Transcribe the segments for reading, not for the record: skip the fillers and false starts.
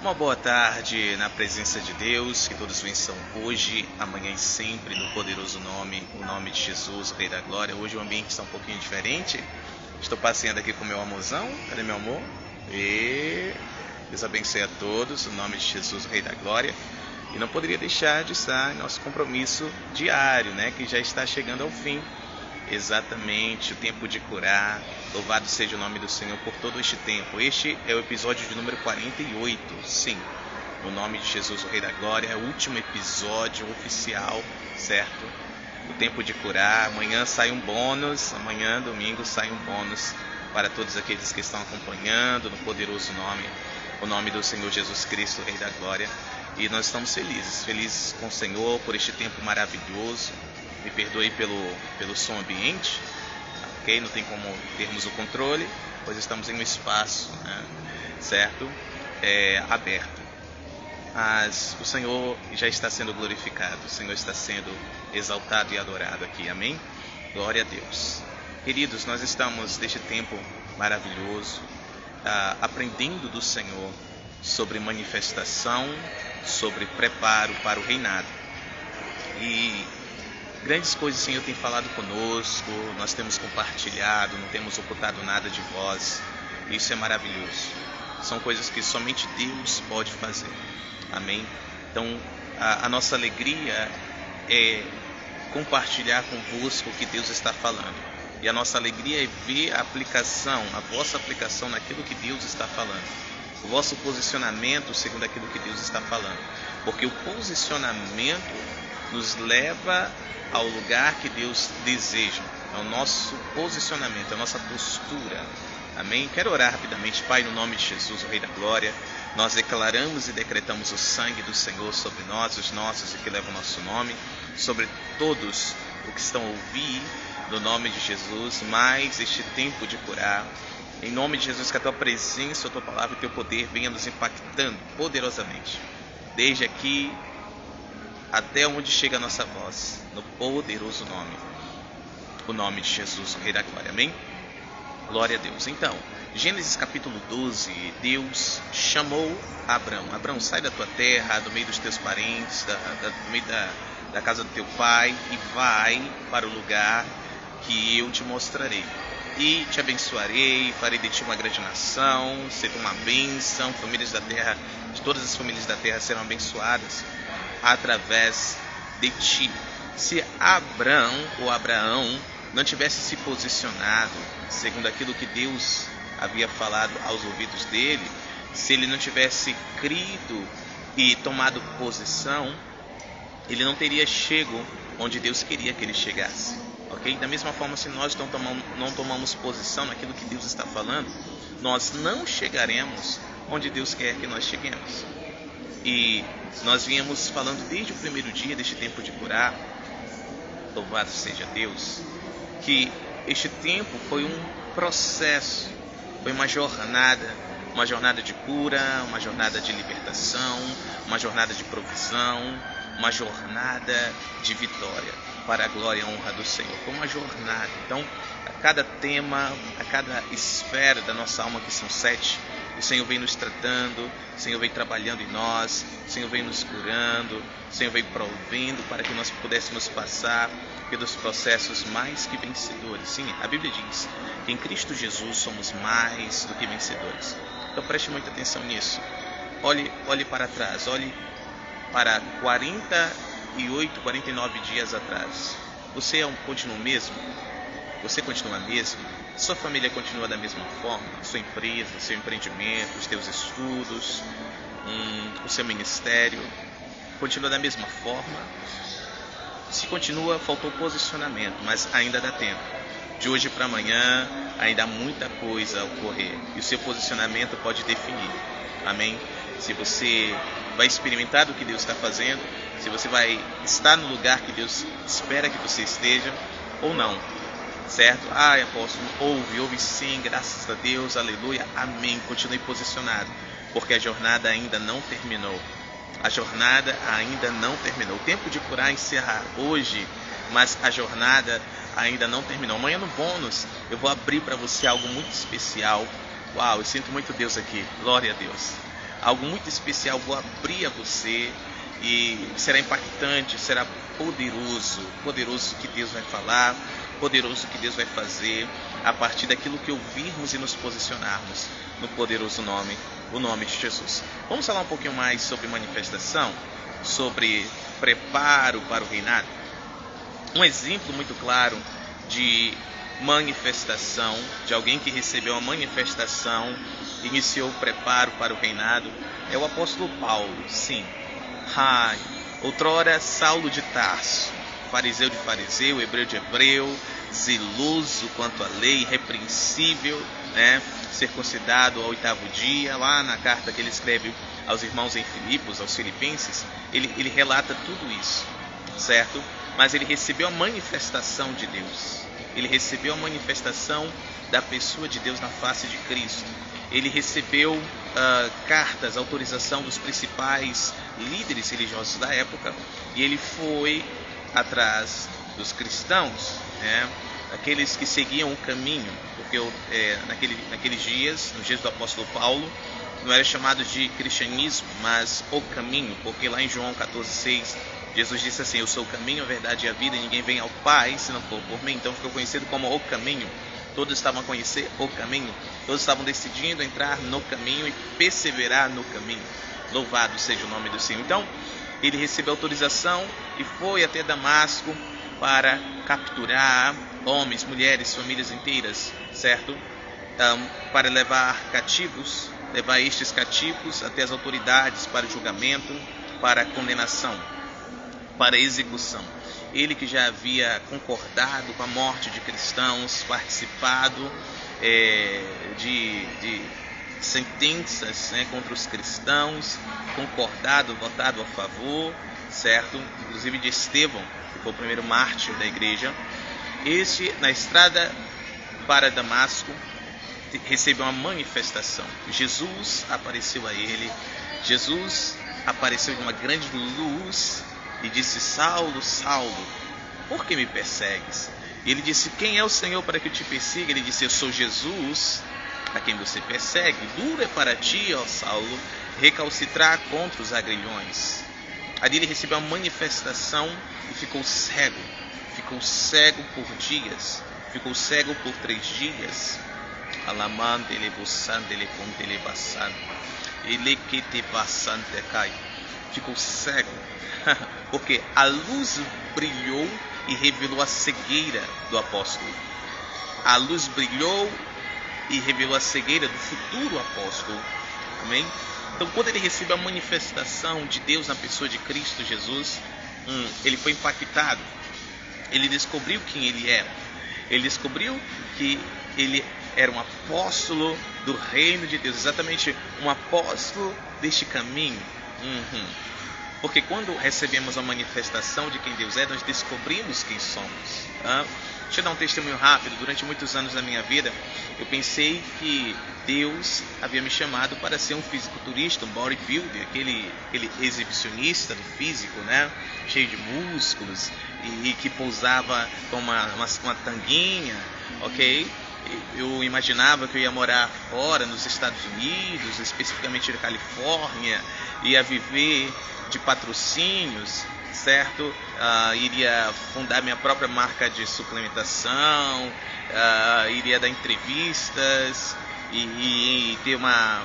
Uma boa tarde na presença de Deus, que todos vençam hoje, amanhã e sempre, no poderoso nome, o nome de Jesus, o Rei da Glória. Hoje o ambiente está um pouquinho diferente. Estou passeando aqui com meu amorzão. Cadê meu amor? E Deus abençoe a todos, o nome de Jesus, o Rei da Glória. E não poderia deixar de estar em nosso compromisso diário, né, que já está chegando ao fim. Exatamente, o tempo de curar. Louvado seja o nome do Senhor por todo este tempo. Este é o episódio de número 48. Sim, no nome de Jesus, o Rei da Glória. É o último episódio oficial, certo? O tempo de curar. Amanhã sai um bônus. Amanhã, domingo, sai um bônus para todos aqueles que estão acompanhando no poderoso nome, o nome do Senhor Jesus Cristo, o Rei da Glória. E nós estamos felizes com o Senhor por este tempo maravilhoso. Me perdoe pelo som ambiente, ok? Não tem como termos o controle, pois estamos em um espaço, né, certo? Aberto. Mas o Senhor já está sendo glorificado, o Senhor está sendo exaltado e adorado aqui, amém? Glória a Deus. Queridos, nós estamos neste tempo maravilhoso, aprendendo do Senhor sobre manifestação, sobre preparo para o reinado. E grandes coisas o Senhor tem falado conosco, nós temos compartilhado, não temos ocultado nada de vós. Isso é maravilhoso. São coisas que somente Deus pode fazer. Amém? Então, a nossa alegria é compartilhar convosco o que Deus está falando. E a nossa alegria é ver a aplicação, a vossa aplicação naquilo que Deus está falando. O vosso posicionamento segundo aquilo que Deus está falando. Porque o posicionamento nos leva ao lugar que Deus deseja. É o nosso posicionamento, é a nossa postura. Amém? Quero orar rapidamente. Pai, no nome de Jesus, o Rei da Glória, nós declaramos e decretamos o sangue do Senhor sobre nós, os nossos e que levam o nosso nome, sobre todos os que estão a ouvir, no nome de Jesus, mais este tempo de curar. Em nome de Jesus, que a Tua presença, a Tua palavra e o Teu poder venha nos impactando poderosamente, desde aqui até onde chega a nossa voz, no poderoso nome, o nome de Jesus, o Rei da Glória, amém? Glória a Deus. Então, Gênesis capítulo 12, Deus chamou Abrão. Abrão, sai da tua terra, do meio dos teus parentes, do meio da casa do teu pai, e vai para o lugar que eu te mostrarei. E te abençoarei, farei de ti uma grande nação, será uma bênção, famílias da terra, de todas as famílias da terra serão abençoadas através de ti. Se Abraão não tivesse se posicionado segundo aquilo que Deus havia falado aos ouvidos dele, se ele não tivesse crido e tomado posição, ele não teria chego onde Deus queria que ele chegasse, ok? Da mesma forma, se nós não tomamos posição naquilo que Deus está falando, nós não chegaremos onde Deus quer que nós cheguemos. E nós viemos falando desde o primeiro dia deste tempo de curar, louvado seja Deus, que este tempo foi um processo, foi uma jornada de cura, uma jornada de libertação, uma jornada de provisão, uma jornada de vitória, para a glória e a honra do Senhor. Foi uma jornada. Então, a cada tema, a cada esfera da nossa alma, que são 7, o Senhor vem nos tratando, o Senhor vem trabalhando em nós, o Senhor vem nos curando, o Senhor vem provendo para que nós pudéssemos passar pelos processos mais que vencedores. Sim, a Bíblia diz que em Cristo Jesus somos mais do que vencedores. Então preste muita atenção nisso. Olhe para trás, olhe para 48, 49 dias atrás. Você continua o mesmo? Você continua mesmo? Sua família continua da mesma forma? Sua empresa, seu empreendimento, os teus estudos, o seu ministério, continua da mesma forma? Se continua, faltou posicionamento, mas ainda dá tempo. De hoje para amanhã, ainda há muita coisa a ocorrer. E o seu posicionamento pode definir. Amém? Se você vai experimentar do que Deus está fazendo, se você vai estar no lugar que Deus espera que você esteja, ou não. Certo? Apóstolo, ouve sim, graças a Deus, aleluia, amém. Continue posicionado, porque a jornada ainda não terminou. A jornada ainda não terminou. O tempo de curar encerrar hoje, mas a jornada ainda não terminou. Amanhã no bônus eu vou abrir para você algo muito especial. Uau, eu sinto muito Deus aqui. Glória a Deus. algo muito especial vou abrir a você e será impactante, será poderoso, poderoso que Deus vai falar, poderoso que Deus vai fazer a partir daquilo que ouvirmos e nos posicionarmos no poderoso nome, o nome de Jesus. Vamos falar um pouquinho mais sobre manifestação, sobre preparo para o reinado. Um exemplo muito claro de manifestação, de alguém que recebeu a manifestação, iniciou o preparo para o reinado, é o apóstolo Paulo. Sim, outrora Saulo de Tarso, fariseu de fariseu, hebreu de hebreu, zeloso quanto à lei, irrepreensível, né? Circuncidado ao 8º dia. Lá na carta que ele escreve aos irmãos em Filipos, aos filipenses, ele relata tudo isso, certo? Mas ele recebeu a manifestação de Deus, ele recebeu a manifestação da pessoa de Deus na face de Cristo. Ele recebeu cartas, autorização dos principais líderes religiosos da época, e ele foi atrás dos cristãos, né? Aqueles que seguiam o caminho, porque naqueles dias, nos dias do apóstolo Paulo, não era chamado de cristianismo, mas o caminho, porque lá em João 14,6, Jesus disse assim: eu sou o caminho, a verdade e a vida, e ninguém vem ao Pai se não for por mim. Então ficou conhecido como o caminho. Todos estavam a conhecer o caminho, todos estavam decidindo entrar no caminho e perseverar no caminho. Louvado seja o nome do Senhor. Então ele recebeu autorização e foi até Damasco para capturar homens, mulheres, famílias inteiras, certo? Para levar estes cativos até as autoridades para julgamento, para condenação, para execução. Ele que já havia concordado com a morte de cristãos, participado de sentenças, né, contra os cristãos, concordado, votado a favor, certo? Inclusive de Estevão, que foi o primeiro mártir da igreja. Este, na estrada para Damasco, recebeu uma manifestação. Jesus apareceu a ele. Jesus apareceu em uma grande luz e disse: Saulo, Saulo, por que me persegues? E ele disse: quem é o Senhor para que eu te persiga? Ele disse: eu sou Jesus, a quem você persegue. Duro é para ti, ó Saulo, recalcitrar contra os agrilhões. Ali ele recebeu a manifestação e ficou cego por dias, ficou cego por 3 dias. Alamante ele bussante ele ponte ele passando, ele que te passante cai. Ficou cego, porque a luz brilhou e revelou a cegueira do apóstolo. A luz brilhou e revelou a cegueira do futuro apóstolo. Amém? Então, quando ele recebeu a manifestação de Deus na pessoa de Cristo Jesus, ele foi impactado. Ele descobriu quem ele era. Ele descobriu que ele era um apóstolo do reino de Deus, exatamente um apóstolo deste caminho. Porque quando recebemos a manifestação de quem Deus é, nós descobrimos quem somos. Deixa eu dar um testemunho rápido. Durante muitos anos da minha vida, eu pensei que Deus havia me chamado para ser um fisiculturista, um bodybuilder, aquele exibicionista do físico, né? Cheio de músculos e que pousava com uma tanguinha, ok? Eu imaginava que eu ia morar fora, nos Estados Unidos, especificamente na Califórnia, ia viver de patrocínios, certo? Iria fundar minha própria marca de suplementação, iria dar entrevistas e ter uma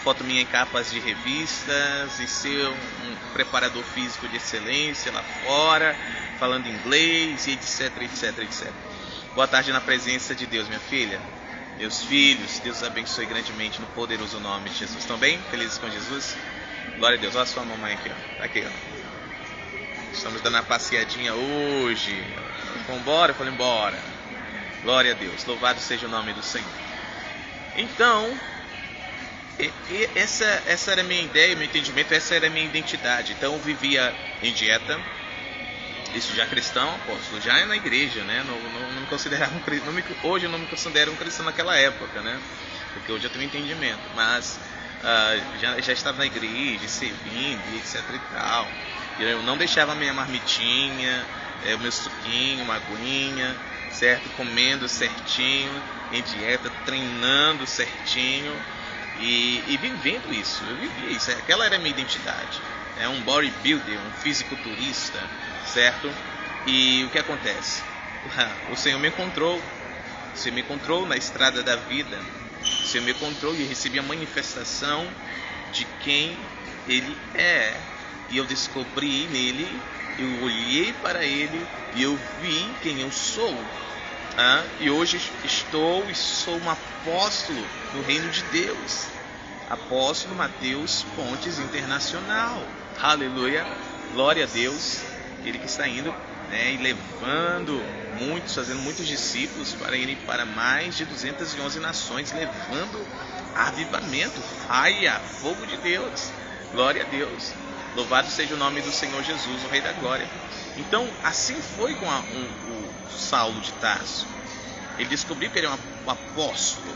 foto minha em capas de revistas e ser um preparador físico de excelência lá fora, falando inglês e etc, etc, etc. Boa tarde na presença de Deus, minha filha, meus filhos. Deus abençoe grandemente no poderoso nome de Jesus. Estão bem? Felizes com Jesus? Glória a Deus. Olha a sua mamãe aqui, ó. Aqui, ó. Estamos dando uma passeadinha hoje. Vamos embora? Eu falei, embora. Glória a Deus. Louvado seja o nome do Senhor. Então, essa era a minha ideia, meu entendimento, essa era a minha identidade. Então, eu vivia em dieta. Isso já cristão, apóstolo, já é na igreja, né? Não me considerava um cristão. Hoje eu não me considero um cristão naquela época, né? Porque hoje eu tenho entendimento. Mas já estava na igreja, servindo, etc e tal. Eu não deixava a minha marmitinha, o meu suquinho, uma aguinha, certo? Comendo certinho, em dieta, treinando certinho. e vivendo isso. Eu vivia isso, aquela era a minha identidade. É um bodybuilder, um fisiculturista, certo? E o que acontece? O Senhor me encontrou. O Senhor me encontrou na estrada da vida. O Senhor me encontrou e eu recebi a manifestação de quem Ele é. E eu descobri nele, eu olhei para Ele e eu vi quem eu sou. E hoje estou e sou um apóstolo no reino de Deus. Apóstolo Mateus Pontes Internacional. Aleluia. Glória a Deus. Ele que está indo, e levando muitos, fazendo muitos discípulos para irem para mais de 211 nações, levando avivamento, fogo de Deus. Glória a Deus. Louvado seja o nome do Senhor Jesus, o Rei da Glória. Então, assim foi com o Saulo de Tarso. Ele descobriu que ele é um apóstolo,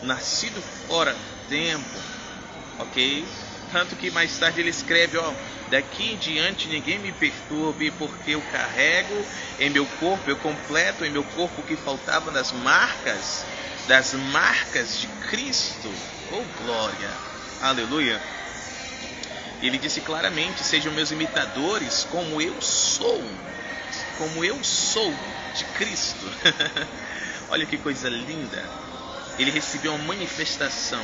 nascido fora do tempo, ok? Tanto que mais tarde ele escreve, daqui em diante ninguém me perturbe, porque eu carrego em meu corpo, eu completo em meu corpo o que faltava das marcas de Cristo. Oh, glória! Aleluia! Ele disse claramente, sejam meus imitadores como eu sou de Cristo. Olha que coisa linda. Ele recebeu uma manifestação,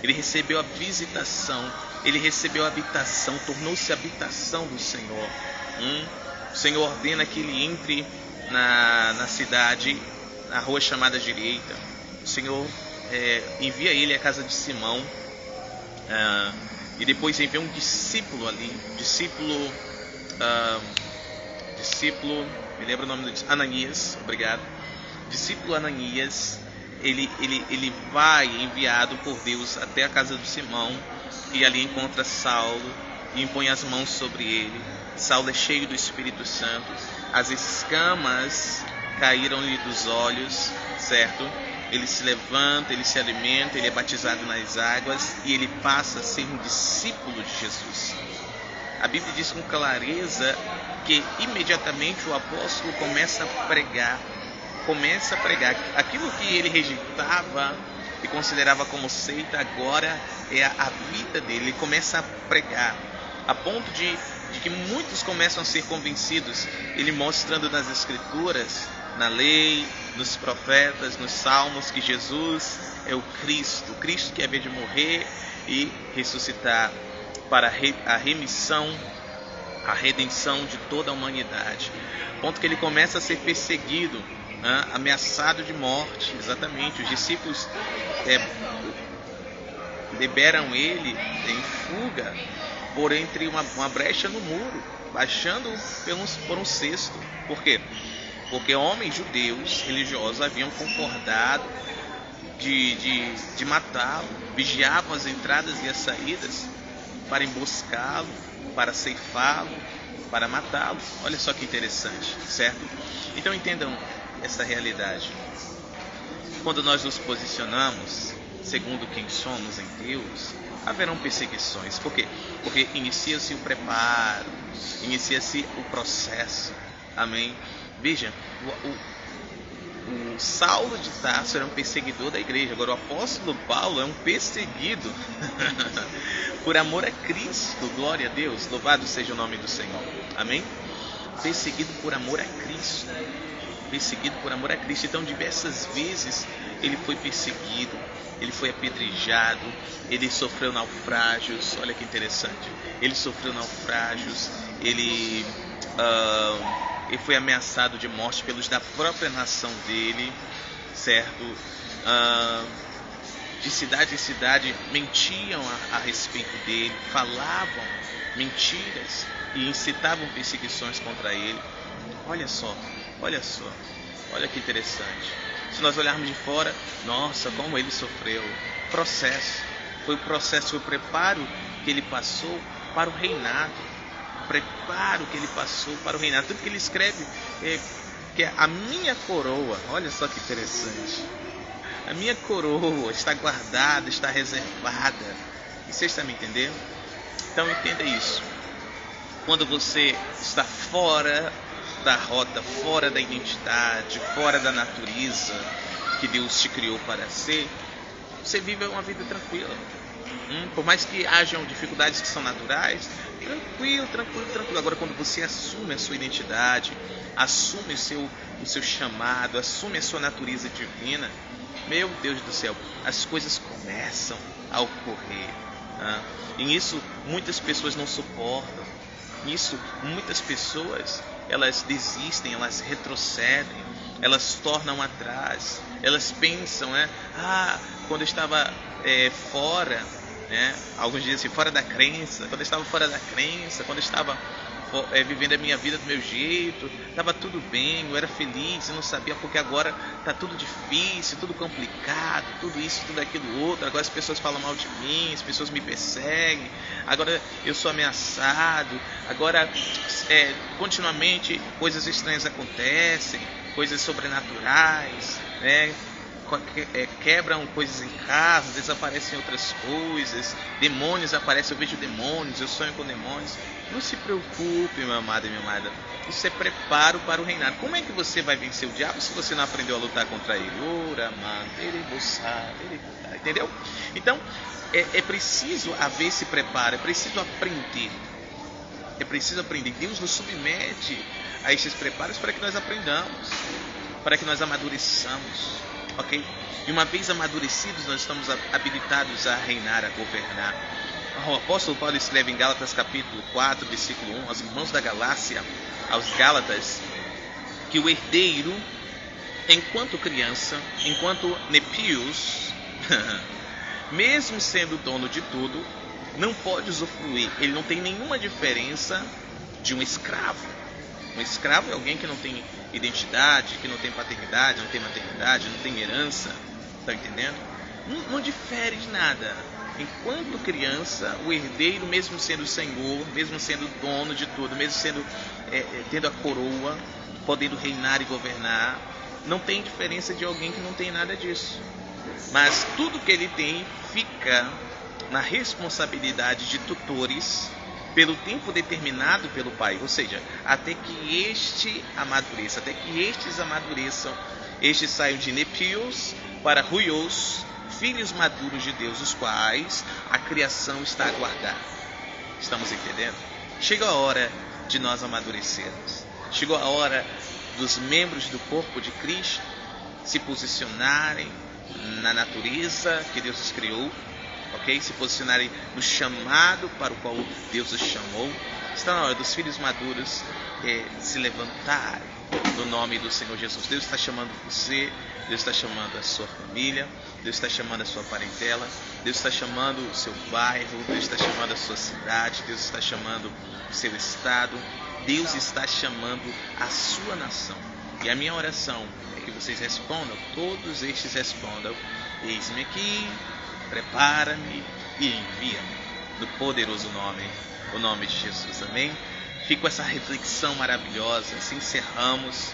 ele recebeu a visitação, ele recebeu a habitação, tornou-se a habitação do Senhor. O Senhor ordena que ele entre na cidade, na rua chamada Direita. O Senhor envia ele à casa de Simão, e depois envia um discípulo ali, me lembra o nome do Ananias, obrigado. Discípulo Ananias, ele vai enviado por Deus até a casa de Simão, e ali encontra Saulo e impõe as mãos sobre ele. Saulo é cheio do Espírito Santo, as escamas caíram-lhe dos olhos, certo? Ele se levanta, ele se alimenta, ele é batizado nas águas e ele passa a ser um discípulo de Jesus. A Bíblia diz com clareza que imediatamente o apóstolo começa a pregar aquilo que ele rejeitava e considerava como seita. Agora é a vida dele. Ele começa a pregar a ponto de que muitos começam a ser convencidos, ele mostrando nas Escrituras, na lei, nos profetas, nos salmos, que Jesus é o Cristo que havia de morrer e ressuscitar para a remissão, a redenção de toda a humanidade. Ponto que ele começa a ser perseguido, ameaçado de morte. Exatamente, os discípulos liberam ele em fuga por entre uma brecha no muro, baixando por um cesto. Por quê? Porque homens judeus religiosos haviam concordado de matá-lo, vigiavam as entradas e as saídas para emboscá-lo, para ceifá-lo, para matá-lo. Olha só que interessante, certo? Então entendam essa realidade. Quando nós nos posicionamos segundo quem somos em Deus, haverão perseguições. Por quê? Porque inicia-se o preparo, inicia-se o processo. Amém? Veja, o Saulo de Tarso era um perseguidor da igreja. Agora o apóstolo Paulo é um perseguido por amor a Cristo. Glória a Deus, louvado seja o nome do Senhor. Amém? Perseguido por amor a Cristo. Perseguido por amor a Cristo. Então diversas vezes ele foi perseguido, ele foi apedrejado, ele sofreu naufrágios. Olha que interessante, ele sofreu naufrágios, ele foi ameaçado de morte pelos da própria nação dele, certo? De cidade em cidade mentiam a respeito dele, falavam mentiras e incitavam perseguições contra ele. Olha só, olha que interessante. Se nós olharmos de fora, nossa, como ele sofreu. Foi o processo, foi o preparo que ele passou para o reinado. Tudo que ele escreve que a minha coroa, olha só que interessante, a minha coroa está guardada, está reservada. E você está me entendendo? Então entenda isso. Quando você está fora da rota, fora da identidade, fora da natureza que Deus te criou para ser, você vive uma vida tranquila. Por mais que hajam dificuldades que são naturais, tranquilo, tranquilo, tranquilo. Agora, quando você assume a sua identidade, assume o seu chamado, assume a sua natureza divina, meu Deus do céu, as coisas começam a ocorrer. E nisso muitas pessoas não suportam. Nisso muitas pessoas, elas desistem, elas retrocedem, elas tornam atrás. Elas pensam, quando eu estava fora, alguns dizem assim, fora da crença, quando eu estava fora da crença, quando eu estava vivendo a minha vida do meu jeito, estava tudo bem, eu era feliz, eu não sabia, porque agora está tudo difícil, tudo complicado, tudo isso, tudo aquilo outro, agora as pessoas falam mal de mim, as pessoas me perseguem, agora eu sou ameaçado, agora continuamente coisas estranhas acontecem, coisas sobrenaturais, quebram coisas em casa, desaparecem outras coisas, demônios aparecem, eu vejo demônios, eu sonho com demônios. Não se preocupe, meu amado e minha amada, isso é preparo para o reinado. Como é que você vai vencer o diabo se você não aprendeu a lutar contra ele? Entendeu? Então, é preciso haver esse preparo, é preciso aprender. Deus nos submete a esses preparos para que nós aprendamos, para que nós amadureçamos. Ok? E uma vez amadurecidos, nós estamos habilitados a reinar, a governar. O apóstolo Paulo escreve em Gálatas capítulo 4, versículo 1, aos irmãos da Galácia, aos Gálatas, que o herdeiro, enquanto criança, enquanto nepios, mesmo sendo dono de tudo, não pode usufruir. Ele não tem nenhuma diferença de um escravo. Um escravo é alguém que não tem identidade, que não tem paternidade, não tem maternidade, não tem herança. Está entendendo? Não difere de nada. Enquanto criança, o herdeiro, mesmo sendo senhor, mesmo sendo dono de tudo, mesmo sendo tendo a coroa, podendo reinar e governar, não tem diferença de alguém que não tem nada disso. Mas tudo que ele tem fica na responsabilidade de tutores pelo tempo determinado pelo pai, ou seja, até que este amadureça, até que estes amadureçam, estes saiam de nepios para ruios, filhos maduros de Deus, os quais a criação está a aguardar. Estamos entendendo? Chegou a hora de nós amadurecermos. Chegou a hora dos membros do corpo de Cristo se posicionarem na natureza que Deus os criou, ok? Se posicionarem no chamado para o qual Deus os chamou. Está na hora dos filhos maduros se levantarem no nome do Senhor Jesus. Deus está chamando você, Deus está chamando a sua família, Deus está chamando a sua parentela, Deus está chamando o seu bairro, Deus está chamando a sua cidade, Deus está chamando o seu estado, Deus está chamando a sua nação. E a minha oração é que vocês respondam, todos estes respondam: eis-me aqui, prepara-me e envia-me, no poderoso nome, o nome de Jesus. Amém? Fico com essa reflexão maravilhosa. Assim encerramos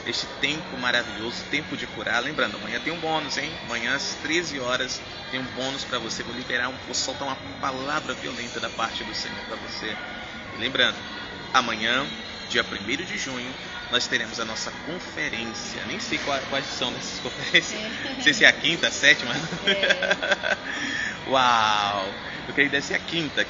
este tempo maravilhoso, tempo de curar. Lembrando, amanhã tem um bônus, hein? Amanhã às 13 horas tem um bônus para você. Vou soltar uma palavra violenta da parte do Senhor para você. E lembrando, amanhã, dia 1º de junho, nós teremos a nossa conferência. Nem sei quais são dessas conferências. Não sei se é a quinta, a sétima. Uau! Eu creio que deve ser a quinta.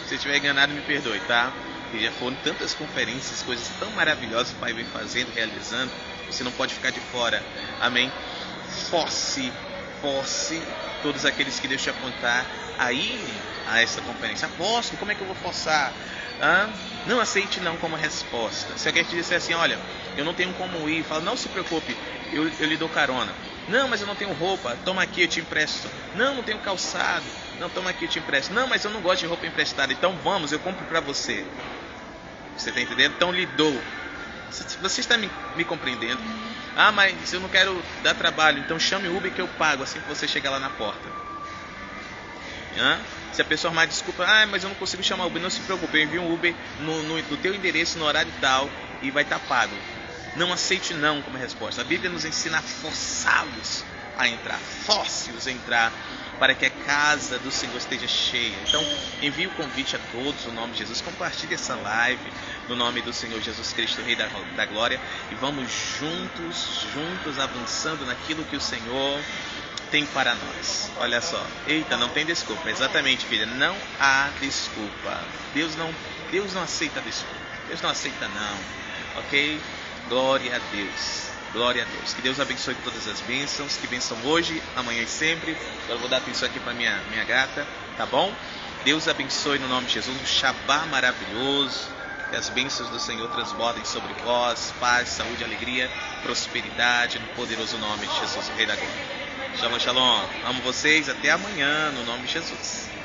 Se eu estiver enganado, me perdoe, tá? Porque já foram tantas conferências, coisas tão maravilhosas que o Pai vem fazendo, realizando. Você não pode ficar de fora. Amém? Force todos aqueles que Deus te apontar a ir a essa conferência. Apóstolo, como é que eu vou forçar? Não aceite não como resposta. Se alguém te disser assim, olha, eu não tenho como ir, fala, não se preocupe, eu lhe dou carona. Não, mas eu não tenho roupa, toma aqui, eu te empresto. Não tenho calçado, não, toma aqui, eu te empresto. Não, mas eu não gosto de roupa emprestada, então vamos, eu compro para você. Você está entendendo? Então lhe dou. Você está me compreendendo? Mas eu não quero dar trabalho, então chame o Uber que eu pago assim que você chegar lá na porta. Se a pessoa arrumar desculpa, mas eu não consigo chamar o Uber, não se preocupe, eu envio um Uber no teu endereço, no horário tal, e vai estar pago. Não aceite não como resposta. A Bíblia nos ensina a forçá-los a entrar, force-os a entrar, para que a casa do Senhor esteja cheia. Então, envie o convite a todos, no nome de Jesus. Compartilhe essa live, no nome do Senhor Jesus Cristo, Rei da Glória. E vamos juntos avançando naquilo que o Senhor tem para nós. Olha só. Eita, não tem desculpa. Exatamente, filha. Não há desculpa. Deus não aceita desculpa. Deus não aceita não. Ok? Glória a Deus. Glória a Deus. Que Deus abençoe todas as bênçãos. Que bênção hoje, amanhã e sempre. Agora eu vou dar atenção aqui para minha gata. Tá bom? Deus abençoe no nome de Jesus. Um Shabá maravilhoso. Que as bênçãos do Senhor transbordem sobre vós. Paz, saúde, alegria, prosperidade. No poderoso nome de Jesus, o Rei da Glória. Shalom, shalom. Amo vocês. Até amanhã, no nome de Jesus.